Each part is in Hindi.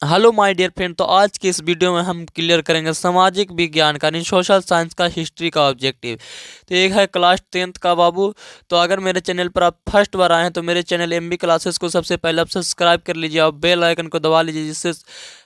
Hello my dear friend. तो आज की इस वीडियो में हम क्लियर करेंगे सामाजिक विज्ञान का यानी सोशल साइंस का हिस्ट्री का ऑब्जेक्टिव। तो एक है क्लास 10th का बाबू। तो अगर मेरे चैनल पर आप फर्स्ट बार आए हैं तो मेरे चैनल एमबी क्लासेस को सबसे पहले आप सब्सक्राइब कर लीजिए और बेल आइकन को दबा लीजिए, जिससे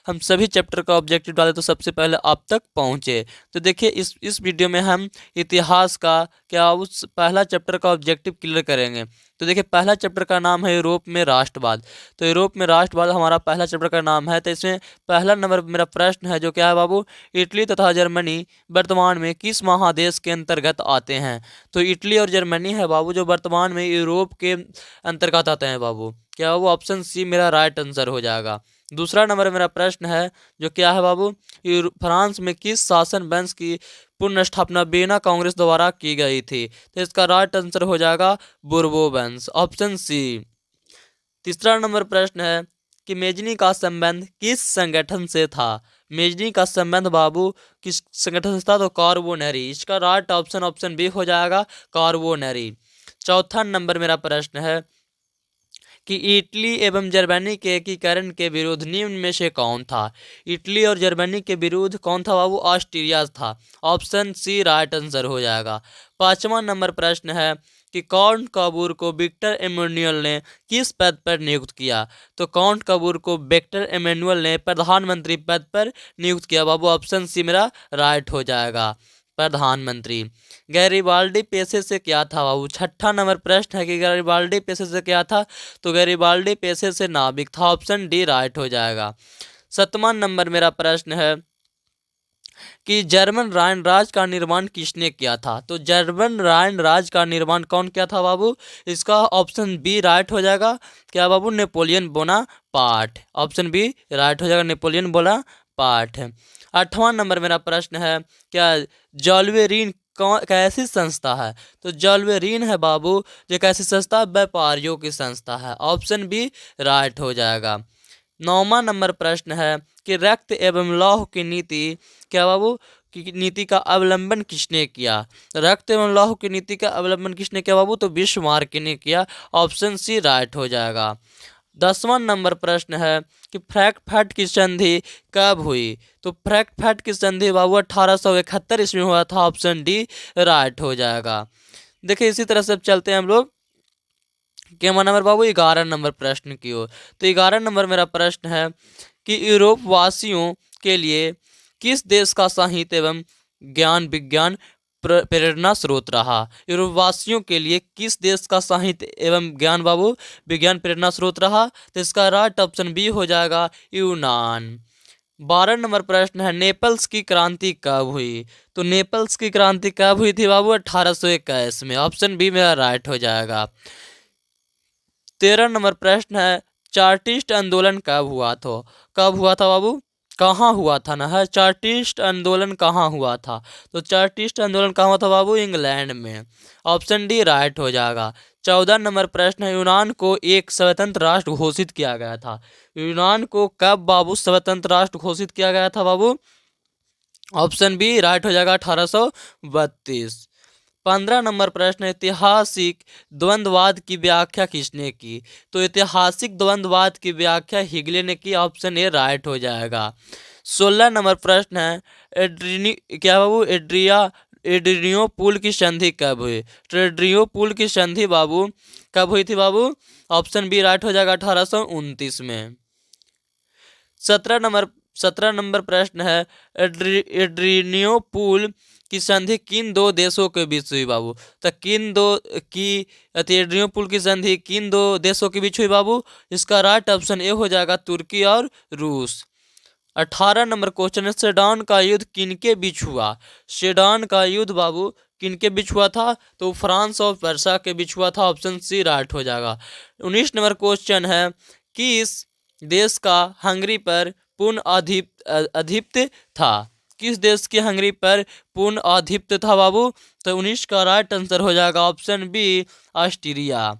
हम सभी चैप्टर का ऑब्जेक्टिव डालें तो सबसे पहले आप तक पहुँचे। तो देखिए इस वीडियो में हम इतिहास का क्या उस पहला चैप्टर का ऑब्जेक्टिव क्लियर करेंगे। तो देखिए पहला चैप्टर का नाम है यूरोप में राष्ट्रवाद। तो यूरोप में राष्ट्रवाद हमारा पहला चैप्टर का नाम है। तो इसमें पहला नंबर मेरा प्रश्न है जो क्या है बाबू, इटली तथा जर्मनी वर्तमान में किस महादेश के अंतर्गत आते हैं। तो इटली और जर्मनी है बाबू जो वर्तमान में यूरोप के अंतर्गत आते हैं बाबू। क्या वो ऑप्शन सी मेरा राइट आंसर हो जाएगा। दूसरा नंबर मेरा प्रश्न है जो क्या है बाबू, फ्रांस में किस शासन वंश की पुनर्स्थापना वीना कांग्रेस द्वारा की गई थी। तो इसका राइट आंसर हो जाएगा बुर्बो वंश, ऑप्शन सी। तीसरा नंबर प्रश्न है कि मेजनी का संबंध किस संगठन से था। मेजनी का संबंध बाबू किस संगठन से था। तो कार्बोनरी, इसका राइट ऑप्शन ऑप्शन बी हो जाएगा, कार्बोनरी। चौथा नंबर मेरा प्रश्न है कि इटली एवं जर्मनी के एकीकरण के विरुद्ध निम्न में से कौन था। इटली और जर्मनी के विरुद्ध कौन था बाबू, ऑस्ट्रिया था, ऑप्शन सी राइट आंसर हो जाएगा। पांचवा नंबर प्रश्न है कि काउंट काबूर को विक्टर एमेनुअल ने किस पद पर नियुक्त किया। तो काउंट काबूर को विक्टर एमेनुअल ने प्रधानमंत्री पद पर नियुक्त किया बाबू, ऑप्शन सी मेरा राइट हो जाएगा, प्रधानमंत्री। गैरिबाल्डी पेशे से क्या था बाबू। छठा नंबर प्रश्न है कि गैरिबाल्डी पेशे से क्या था। तो गैरिबाल्डी पेशे से नाविक था, ऑप्शन डी राइट हो जाएगा। सातवां नंबर मेरा प्रश्न है कि जर्मन राइन राज का निर्माण किसने किया था। तो जर्मन राइन राज का निर्माण कौन किया था बाबू, इसका ऑप्शन बी राइट हो जाएगा। क्या बाबू, Napoleon Bonaparte, option B right हो जाएगा, नेपोलियन बोनापार्ट। आठवां नंबर मेरा प्रश्न है क्या जॉल्वेरिन कैसी संस्था है। तो जॉल्वेरिन है बाबू जो कैसी संस्था, व्यापारियों की संस्था है, ऑप्शन बी राइट हो जाएगा। नौवां नंबर प्रश्न है कि रक्त एवं लौह की नीति क्या बाबू की नीति का अवलंबन किसने किया। रक्त एवं लौह की नीति का अवलंबन किसने किया बाबू, तो बिस्मार्क ने किया, ऑप्शन सी राइट हो जाएगा। 10वां नंबर प्रश्न है कि फ्रैंकफर्ट की संधि कब हुई। तो फ्रैंकफर्ट की संधि बाबू 1871 ईस्वी में हुआ था, ऑप्शन डी राइट हो जाएगा। देखिए इसी तरह से अब चलते हैं हम लोग क्या नंबर बाबू 11 नंबर प्रश्न की ओर। तो 11 नंबर मेरा प्रश्न है कि यूरोप वासियों के लिए किस देश का साहित्य एवं ज्ञान विज्ञान प्रेरणा स्रोत रहा। यूरोप वासियों के लिए किस देश का साहित्य एवं ज्ञान बाबू विज्ञान प्रेरणा स्रोत रहा। तो इसका राइट ऑप्शन बी हो जाएगा, यूनान। 12 नंबर प्रश्न है नेपल्स की क्रांति कब हुई। तो नेपल्स की क्रांति कब हुई थी बाबू, 1821 में, ऑप्शन बी मेरा राइट हो जाएगा। 13 नंबर प्रश्न है चार्टिस्ट आंदोलन कब हुआ था बाबू, कहाँ हुआ था ना है, चार्टिस्ट आंदोलन कहाँ हुआ था। तो चार्टिस्ट आंदोलन कहाँ हुआ था बाबू, इंग्लैंड में, ऑप्शन डी राइट हो जाएगा। 14 नंबर प्रश्न है यूनान को एक स्वतंत्र राष्ट्र घोषित किया गया था। यूनान को कब बाबू स्वतंत्र राष्ट्र घोषित किया गया था बाबू, ऑप्शन बी राइट हो जाएगा, 1832। 15 नंबर प्रश्न ऐतिहासिक द्वंद्ववाद की व्याख्या किसने की। तो ऐतिहासिक द्वंद्ववाद की व्याख्या हिगले ने की, ऑप्शन ए राइट हो जाएगा। 16 नंबर प्रश्न है एड्रीनी क्या बाबू एड्रियो पुल की संधि कब हुई। तो एड्रियो पुल की संधि बाबू कब हुई थी बाबू, ऑप्शन बी राइट हो जाएगा, 1829 में। 17 नंबर प्रश्न है एड्रियो पुल की संधि किन दो देशों के बीच हुई बाबू। तो किन दो की एड्रियो पुल की संधि किन दो देशों के बीच हुई बाबू, इसका राइट ऑप्शन ए हो जाएगा, तुर्की और रूस। 18 नंबर क्वेश्चन है सेडान का युद्ध किनके बीच हुआ। सेडान का युद्ध बाबू किनके बीच हुआ था। तो फ्रांस और पर्सा के बीच हुआ था, ऑप्शन सी राइट हो जाएगा। 19 नंबर क्वेश्चन है कि इस देश का हंगरी पर पूर्ण आधिपत्य था। किस देश की हंगरी पर पूर्ण आधिपत्य था बाबू। तो 19 का राइट आंसर हो जाएगा, option B Austria.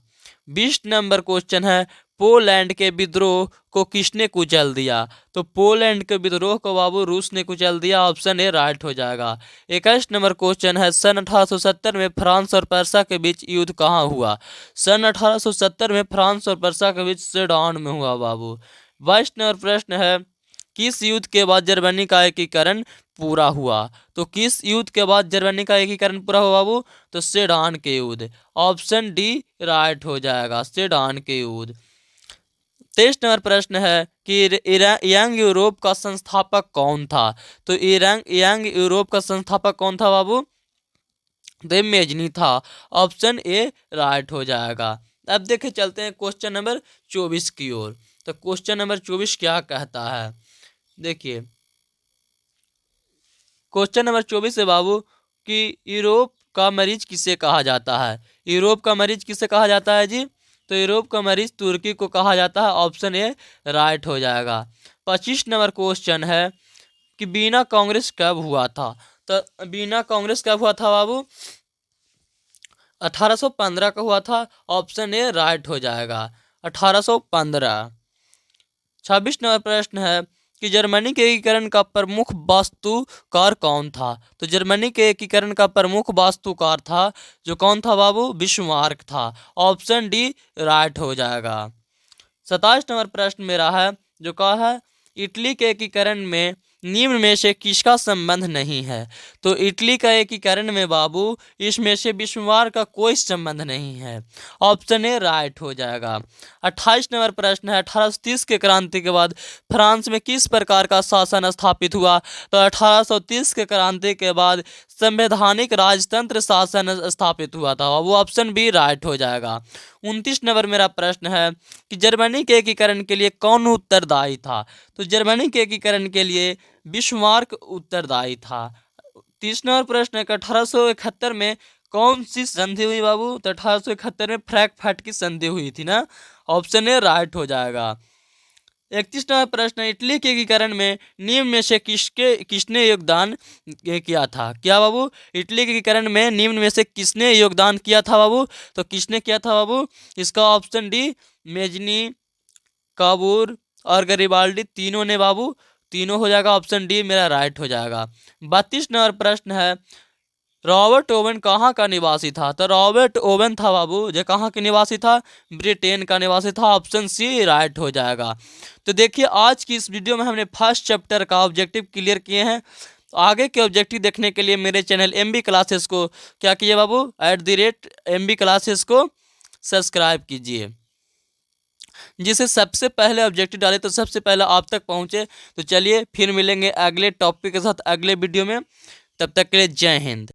20 number question है पोलैंड के विद्रोह को किसने कुचल दिया। तो पोलैंड के विद्रोह को बाबू रूस ने कुचल दिया, ऑप्शन ए राइट हो जाएगा। 21 नंबर क्वेश्चन है सन 1870 में फ्रांस और पर्सा के बीच युद्ध कहाँ हुआ। सन 1870 में फ्रांस और पर्सा के बीच सेडान में हुआ बाबू। 22 नंबर प्रश्न है किस युद्ध के बाद जर्मनी का एकीकरण पूरा हुआ? तो किस युद्ध के बाद जर्मनी का एकीकरण पूरा हुआ बाबू? तो सेडान के युद्ध। ऑप्शन डी राइट हो जाएगा, सेडान के युद्ध। 23 नंबर प्रश्न है कि यंग यूरोप का संस्थापक कौन था? तो यंग यूरोप का संस्थापक कौन था बाबू? तो मेजनी था। ऑप्शन ए राइट हो जाएगा। अब देखे चलते हैं क्वेश्चन नंबर 24 की ओर। तो क्वेश्चन नंबर 24 क्या कहता है, देखिए क्वेश्चन नंबर 24 है बाबू कि यूरोप का मरीज किसे कहा जाता है? यूरोप का मरीज किसे कहा जाता है जी? तो यूरोप का मरीज तुर्की को कहा जाता है। ऑप्शन ए राइट हो जाएगा। 25 नंबर क्वेश्चन है कि वीना कांग्रेस कब हुआ था? तो वीना कांग्रेस कब हुआ था बाबू? 1815 का हुआ था। ऑप्शन ए राइट हो जाएगा, 1815। 26 नंबर प्रश्न है कि जर्मनी के एकीकरण का प्रमुख वास्तुकार कौन था? तो जर्मनी के एकीकरण का प्रमुख वास्तुकार था जो कौन था बाबू? बिस्मार्क था। ऑप्शन डी राइट हो जाएगा। 27 नंबर प्रश्न मेरा है जो कहा है इटली के एकीकरण में निम्न में से किसका संबंध नहीं है? तो इटली का एकीकरण में बाबू इसमें से बिस्मार्क का कोई संबंध नहीं है। ऑप्शन ए राइट हो जाएगा। 28 नंबर प्रश्न है 1830 के क्रांति के बाद फ्रांस में किस प्रकार का शासन स्थापित हुआ? तो 1830 के क्रांति के बाद संवैधानिक राजतंत्र शासन स्थापित हुआ था। वो ऑप्शन बी राइट हो जाएगा। 29 नंबर मेरा प्रश्न है कि जर्मनी के एकीकरण के लिए कौन उत्तरदायी था? तो जर्मनी के एकीकरण के लिए बिस्मार्क उत्तरदायी था। 30 नंबर प्रश्न है कि 1871 में कौन सी संधि हुई बाबू? तो 1871 में फ्रैंकफर्ट की संधि हुई थी ना। ऑप्शन ए राइट हो जाएगा। 31 नंबर प्रश्न, इटली के एकीकरण में निम्न में से किसने योगदान किया था? क्या बाबू? इटली के एकीकरण में निम्न में से किसने योगदान किया था बाबू? तो किसने किया था बाबू? इसका ऑप्शन डी मेजनी, काबूर और गरिबाल्डी तीनों ने बाबू, तीनों हो जाएगा। ऑप्शन डी मेरा राइट हो जाएगा। 32 नंबर प्रश्न है रॉबर्ट ओवन कहाँ का निवासी था? तो रॉबर्ट ओवन था बाबू जो कहाँ के निवासी था? ब्रिटेन का निवासी था। ऑप्शन सी राइट हो जाएगा। तो देखिए आज की इस वीडियो में हमने फर्स्ट चैप्टर का ऑब्जेक्टिव क्लियर किए हैं। तो आगे के ऑब्जेक्टिव देखने के लिए मेरे चैनल MB क्लासेस को क्या कीजिए बाबू? @MB क्लासेस को सब्सक्राइब कीजिए, जिसे सबसे पहले ऑब्जेक्टिव डाले तो सबसे पहले आप तक पहुँचे। तो चलिए फिर मिलेंगे अगले टॉपिक के साथ अगले वीडियो में। तब तक के लिए जय हिंद।